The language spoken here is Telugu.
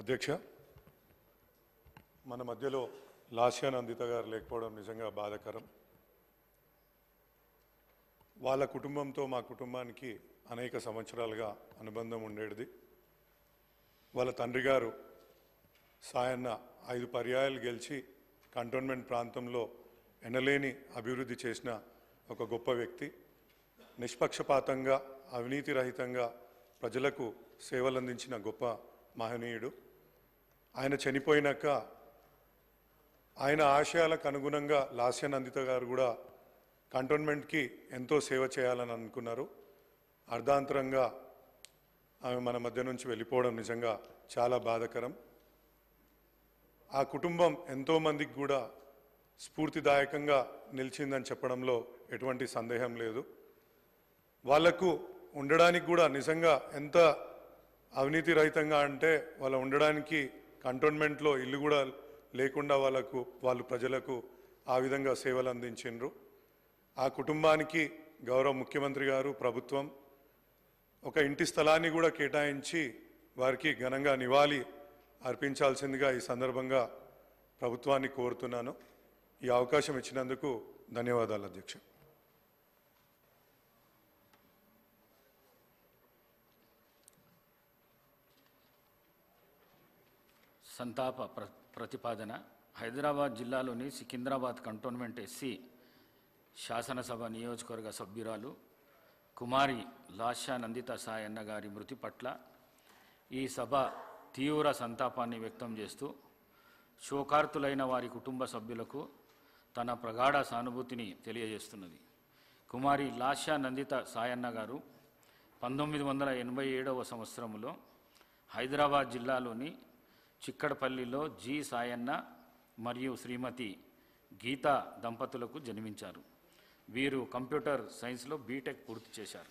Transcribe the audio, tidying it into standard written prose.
అధ్యక్ష, మన మధ్యలో లాస్యా నందిత గారు లేకపోవడం నిజంగా బాధాకరం. వాళ్ళ కుటుంబంతో మా కుటుంబానికి అనేక సంవత్సరాలుగా అనుబంధం ఉండేది. వాళ్ళ తండ్రి గారు సాయన్న 5 పర్యాయాలు గెలిచి కంటోన్మెంట్ ప్రాంతంలో ఎనలేని అభివృద్ధి చేసిన ఒక గొప్ప వ్యక్తి. నిష్పక్షపాతంగా అవినీతి రహితంగా ప్రజలకు సేవలందించిన గొప్ప మహనీయుడు. ఆయన చనిపోయినాక ఆయన ఆశయాలకు అనుగుణంగా లాస్యా నందిత గారు కూడా కంటోన్మెంట్కి ఎంతో సేవ చేయాలని అనుకున్నారు. అర్ధాంతరంగా ఆమె మన మధ్య నుంచి వెళ్ళిపోవడం నిజంగా చాలా బాధాకరం. ఆ కుటుంబం ఎంతోమందికి కూడా స్ఫూర్తిదాయకంగా నిలిచిందని చెప్పడంలో ఎటువంటి సందేహం లేదు. వాళ్లకు ఉండడానికి కూడా నిజంగా ఎంత అవినీతి రహితంగా అంటే వాళ్ళ ఉండడానికి కంటోన్మెంట్లో ఇల్లు కూడా లేకుండా వాళ్ళు ప్రజలకు ఆ విధంగా సేవలు అందించిండ్రు. ఆ కుటుంబానికి గౌరవ ముఖ్యమంత్రి గారు ప్రభుత్వం ఒక ఇంటి స్థలాన్ని కూడా కేటాయించి వారికి ఘనంగా నివాళి అర్పించాల్సిందిగా ఈ సందర్భంగా ప్రభుత్వాన్ని కోరుతున్నాను. ఈ అవకాశం ఇచ్చినందుకు ధన్యవాదాలు అధ్యక్ష. సంతాప ప్రతిపాదన. హైదరాబాద్ జిల్లాలోని సికింద్రాబాద్ కంటోన్మెంట్ ఎస్సీ శాసనసభ నియోజకవర్గ సభ్యురాలు కుమారి లాస్యా నందిత సాయన్న గారి మృతి పట్ల ఈ సభ తీవ్ర సంతాపాన్ని వ్యక్తం చేస్తూ శోకార్తులైన వారి కుటుంబ సభ్యులకు తన ప్రగాఢ సానుభూతిని తెలియజేస్తున్నది. కుమారి లాస్యా నందిత సాయన్న గారు 1987వ సంవత్సరంలో హైదరాబాద్ జిల్లాలోని చిక్కడపల్లిలో జి సాయన్న మరియు శ్రీమతి గీతా దంపతులకు జన్మించారు. వీరు కంప్యూటర్ సైన్స్లో బీటెక్ పూర్తి చేశారు.